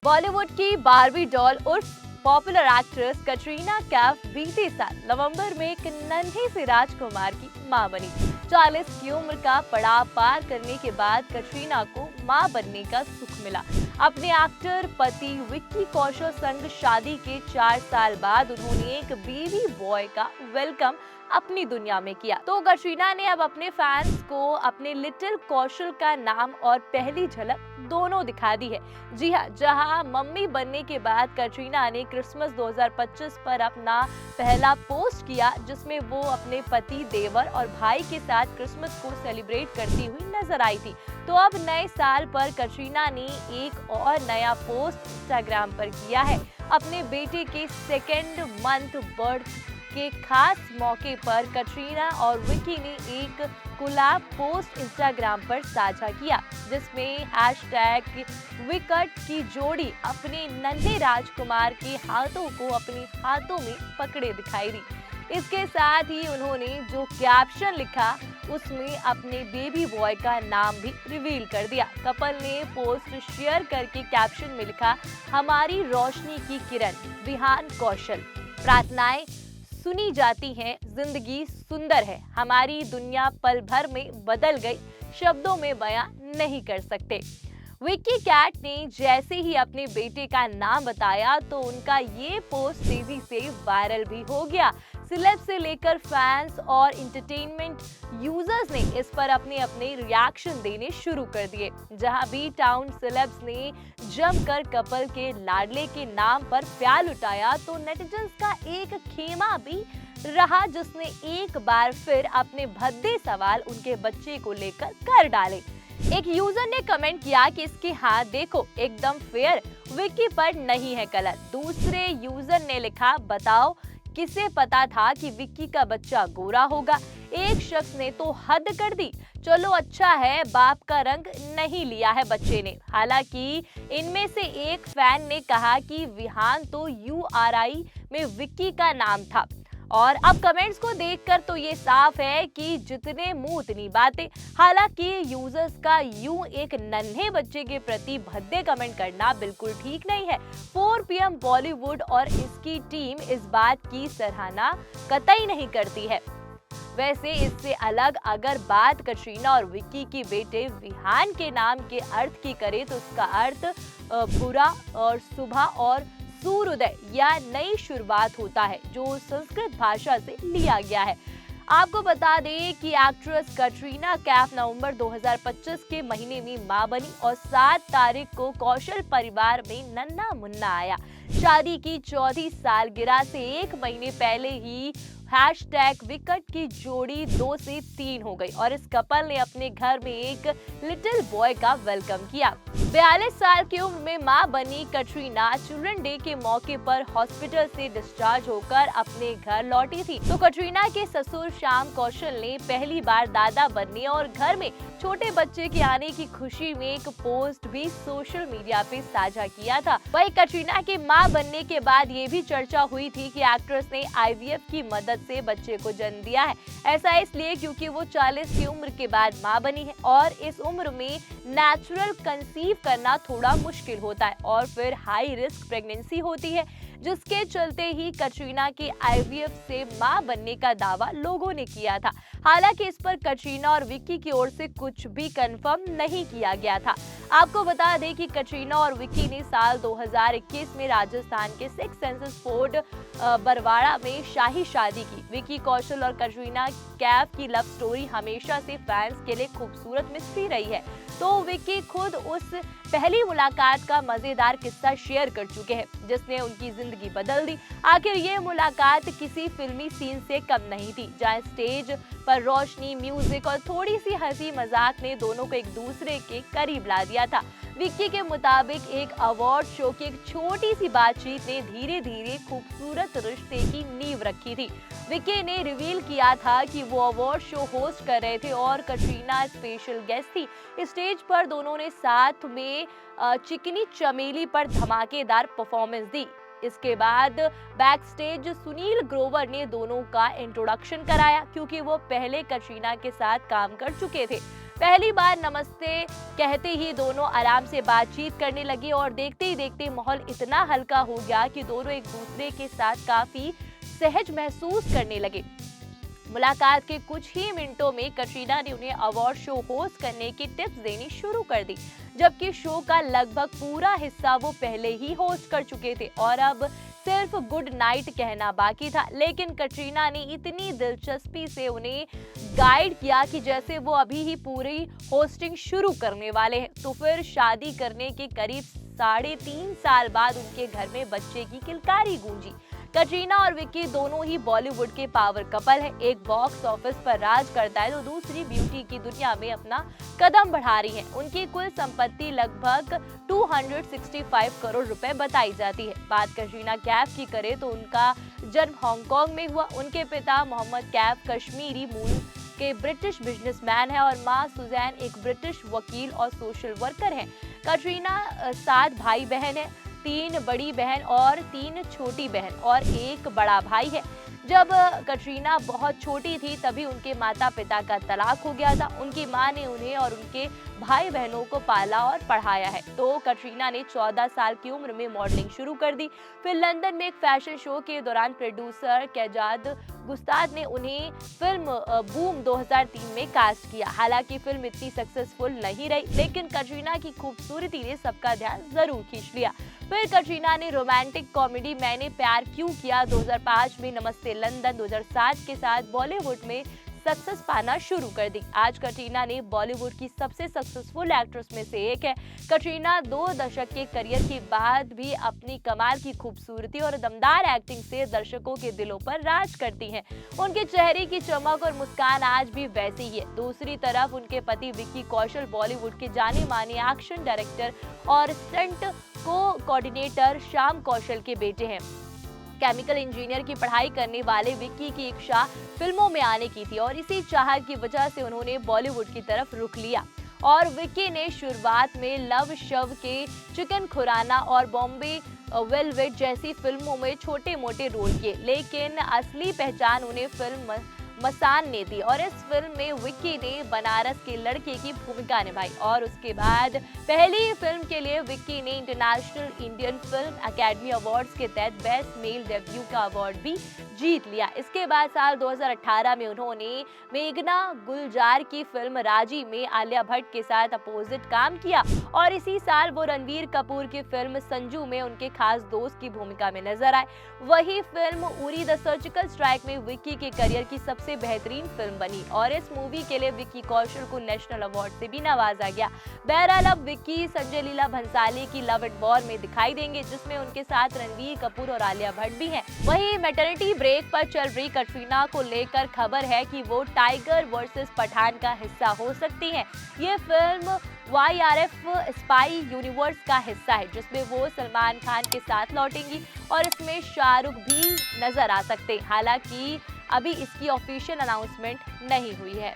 बॉलीवुड की Barbie doll उर्फ popular actress Katrina Kaif बीते साल नवंबर में एक नन्हे से राजकुमार की मां बनी। 40 की उम्र का पड़ाव पार करने के बाद कटरीना को मां बनने का सुख मिला। अपने एक्टर पति विक्की कौशल संग शादी के 4 साल बाद उन्होंने एक बेबी बॉय का वेलकम अपनी दुनिया में किया। तो कटरीना ने अब अपने फैंस को अपने लिटिल कौशल का नाम और पहली झलक दोनों दिखा दी है। जी हाँ, जहां मम्मी बनने के बाद कटरीना ने क्रिसमस 2025 पर अपना पहला पोस्ट किया, जिसमें वो अपने पति, देवर और भाई के साथ क्रिसमस को सेलिब्रेट करती हुई नजर आई थी। तो अब नए साल पर कटरीना ने एक और नया पोस्ट इंस्टाग्राम पर किया है। अपने बेटे के सेकेंड मंथ बर्थ के खास मौके पर कटरीना और विक्की ने एक कोलैब पोस्ट इंस्टाग्राम पर साझा किया, जिसमें हैशटैग विकट की जोड़ी अपने नन्हे राजकुमार के हाथों को अपने हाथों में पकड़े दिखाई दी। इसके साथ ही उन्होंने जो कैप्शन लिखा, उसमें अपने बेबी बॉय का नाम भी रिवील कर दिया। कपल ने पोस्ट शेयर करके कैप्शन में लिखा, हमारी रोशनी की किरण विहान कौशल, प्रार्थनाएं सुनी जाती हैं, जिंदगी सुंदर है, हमारी दुनिया पल भर में बदल गई, शब्दों में बयां नहीं कर सकते। विक्की कैट ने जैसे ही अपने बेटे का नाम बताया तो उनका ये पोस्ट तेजी से वायरल भी हो गया। सेलेब से लेकर फैंस और एंटरटेनमेंट यूजर्स ने इस पर अपने अपने रिएक्शन देने शुरू कर दिए। जहां बी टाउन सेलेब्स ने जमकर कपल के लाडले के नाम पर प्यार लुटाया, तो नेटिजन्स का एक खेमा भी रहा, जिसने एक बार फिर अपने भद्दे सवाल उनके बच्चे को लेकर कर डाले। एक यूजर ने कमेंट किया कि इसके हाथ देखो एकदम फेयर, विक्की पर नहीं है कलर। दूसरे यूजर ने लिखा, बताओ किसे पता था कि विक्की का बच्चा गोरा होगा। एक शख्स ने तो हद कर दी, चलो अच्छा है बाप का रंग नहीं लिया है बच्चे ने। हालांकि इनमें से एक फैन ने कहा कि विहान तो URI में विक्की का नाम था। और अब कमेंट्स को देखकर तो ये साफ है कि जितने मुंह उतनी बातें। हालांकि यूजर्स का यूं एक नन्हे बच्चे के प्रति भद्दे कमेंट करना बिल्कुल ठीक नहीं है। 4 PM बॉलीवुड और इसकी टीम इस बात की सराहना कतई नहीं करती है। वैसे इससे अलग अगर बात कटरीना और विक्की की बेटे विहान के नाम के अर्थ की करें, तो उसका अर्थ बुरा और सुबह और सूर्योदय या नई शुरुआत होता है, जो संस्कृत भाषा से लिया गया है। आपको बता दें कि एक्ट्रेस कटरीना कैफ नवंबर 2025 के महीने में मां बनी और 7 तारीख को कौशल परिवार में नन्हा मुन्ना आया। शादी की 4वीं सालगिरह से 1 महीने पहले ही हैशटैग विकट की जोड़ी 2 से 3 हो गई और इस कपल ने अपने घर में एक लिटिल बॉय का वेलकम किया। 42 साल की उम्र में मां बनी कटरीना चिल्ड्रन डे के मौके पर हॉस्पिटल से डिस्चार्ज होकर अपने घर लौटी थी। तो कटरीना के ससुर श्याम कौशल ने पहली बार दादा बनने और घर में छोटे बच्चे के आने की खुशी में एक पोस्ट भी सोशल मीडिया पे साझा किया था। वहीं कटरीना के मां बनने के बाद ये भी चर्चा हुई थी कि एक्ट्रेस ने IVF की मदद से बच्चे को जन्म दिया है। ऐसा इसलिए क्योंकि वो 40 की उम्र के बाद मां बनी है और इस उम्र में नेचुरल कंसीव करना थोड़ा मुश्किल होता है और फिर हाई रिस्क प्रेगनेंसी होती है, जिसके चलते ही कटरीना के IVF से मां बनने का दावा लोगों ने किया था। हालांकि इस पर कटरीना और विक्की की ओर से कुछ भी कंफर्म नहीं किया गया था। आपको बता दें कि कटरीना और विक्की ने साल 2021 में राजस्थान के सिक्स सेंसस फोर्ट बरवाड़ा में शाही शादी की। विक्की कौशल और कटरीना कैफ की लव स्टोरी हमेशा से फैंस के लिए खूबसूरत मिस्ट्री रही है। तो विक्की खुद उस पहली मुलाकात का मजेदार किस्सा शेयर कर चुके हैं, जिसने उनकी जिंदगी बदल दी। आखिर ये मुलाकात किसी फिल्मी सीन से कम नहीं थी, जहां स्टेज पर रोशनी, म्यूजिक और थोड़ी सी हंसी मजाक ने दोनों को एक दूसरे के करीब ला दिया था। विक्की के मुताबिक एक अवार्ड शो की एक छोटी सी बातचीत ने धीरे धीरे खूबसूरत रिश्ते की नींव रखी थी। विक्की ने रिवील किया था कि वो अवार्ड शो होस्ट कर रहे थे और कटरीना स्पेशल गेस्ट थी। स्टेज पर दोनों ने साथ में चिकनी चमेली पर धमाकेदार परफॉर्मेंस दी। इसके बाद बैक स्टेज सुनील ग्रोवर ने दोनों का इंट्रोडक्शन कराया, क्योंकि वो पहले कटरीना के साथ काम कर चुके थे। पहली बार नमस्ते कहते ही दोनों आराम से बातचीत करने लगे और देखते ही देखते माहौल इतना हल्का हो गया कि दोनों एक दूसरे के साथ काफी सहज महसूस करने लगे। मुलाकात के कुछ ही मिनटों में कटरीना ने उन्हें अवार्ड शो होस्ट करने की टिप्स देनी शुरू कर दी, जबकि शो का लगभग पूरा हिस्सा वो पहले ही होस्ट कर चुके थे और अब सिर्फ गुड नाइट कहना बाकी था। लेकिन कटरीना ने इतनी दिलचस्पी से उन्हें गाइड किया कि जैसे वो अभी ही पूरी होस्टिंग शुरू करने वाले हैं। तो फिर शादी करने के करीब 3.5 साल बाद उनके घर में बच्चे की किलकारी गूंजी। कटरीना और विक्की दोनों ही बॉलीवुड के पावर कपल हैं। एक बॉक्स ऑफिस पर राज करता है तो दूसरी ब्यूटी की दुनिया में अपना कदम बढ़ा रही है। उनकी कुल संपत्ति लगभग 265 करोड़ रुपए बताई जाती है। बात कटरीना कैफ की करें तो उनका जन्म हांगकांग में हुआ। उनके पिता मोहम्मद कैफ कश्मीरी मूल के ब्रिटिश बिजनेसमैन है और मां सुजैन एक ब्रिटिश वकील और सोशल वर्कर हैं। कटरीना 7 भाई बहन है, 3 बड़ी बहन और 3 छोटी बहन और एक बड़ा भाई है। जब कटरीना बहुत छोटी थी तभी उनके माता पिता का तलाक हो गया था। उनकी मां ने उन्हें और उनके भाई बहनों को पाला और पढ़ाया है। तो कटरीना ने 14 साल की उम्र में मॉडलिंग शुरू कर दी। फिर लंदन में एक फैशन शो के दौरान प्रोड्यूसर कैजाद गुस्ताद ने उन्हें फिल्म बूम 2003 में कास्ट किया। हालांकि फिल्म इतनी सक्सेसफुल नहीं रही, लेकिन कटरीना की खूबसूरती ने सबका ध्यान जरूर खींच लिया। फिर कटरीना ने रोमांटिक कॉमेडी मैंने प्यार क्यों किया 2005 में, नमस्ते लंदन 2007 के साथ बॉलीवुड में सक्सेस पाना शुरू कर दी। आज कटरीना ने बॉलीवुड की सबसे सक्सेसफुल एक्ट्रेस में से एक है। कटरीना 2 दशक के करियर के बाद भी अपनी कमाल की खूबसूरती और दमदार एक्टिंग से दर्शकों के दिलों पर राज करती हैं। उनके चेहरे की चमक और मुस्कान आज भी वैसी ही है। दूसरी तरफ उनके पति विक्की कौशल बॉलीवुड के जाने माने एक्शन डायरेक्टर और स्टंट कोऑर्डिनेटर श्याम कौशल के बेटे हैं। केमिकल इंजीनियर की पढ़ाई करने वाले विक्की की इच्छा फिल्मों में आने की थी और इसी चाहत की वजह से उन्होंने बॉलीवुड की तरफ रुख लिया और विक्की ने शुरुआत में लव शव के चिकन खुराना और बॉम्बे वेलवेट जैसी फिल्मों में छोटे मोटे रोल किए, लेकिन असली पहचान उन्हें फिल्म मसान ने दी और इस फिल्म में विक्की ने बनारस के लड़के की भूमिका निभाई और उसके बाद पहली फिल्म के लिए विक्की ने international Indian film academy awards के तहत बेस्ट मेल डेब्यू का अवार्ड भी जीत लिया। इसके बाद साल 2018 में उन्होंने मेघना गुलजार की फिल्म राजी में आलिया भट्ट के साथ अपोजिट काम किया और इसी साल वो रणबीर कपूर की फिल्म संजू में उनके खास दोस्त की भूमिका में नजर आए। वही film Uri the surgical strike में विक्की के करियर की सबसे बेहतरीन फिल्म बनी और इस मूवी के लिए विक्की कौशल को नेशनल अवार्ड से भी नवाजा गया। बहरहाल अब विक्की संजय लीला भंसाली की लव एट वॉर में दिखाई देंगे, जिसमें उनके साथ रणबीर कपूर और आलिया भट्ट भी हैं। वहीं मैटरनिटी ब्रेक पर चल रही कटरीना को लेकर खबर है कि वो टाइगर वर्सेस पठान का हिस्सा हो सकती हैं। ये फिल्म YRF स्पाई यूनिवर्स का हिस्सा है, जिसमें वो सलमान खान के साथ लौटेंगी और इसमें शाहरुख भी नजर आ सकते हैं। हालांकि अभी इसकी ऑफिशियल अनाउंसमेंट नहीं हुई है।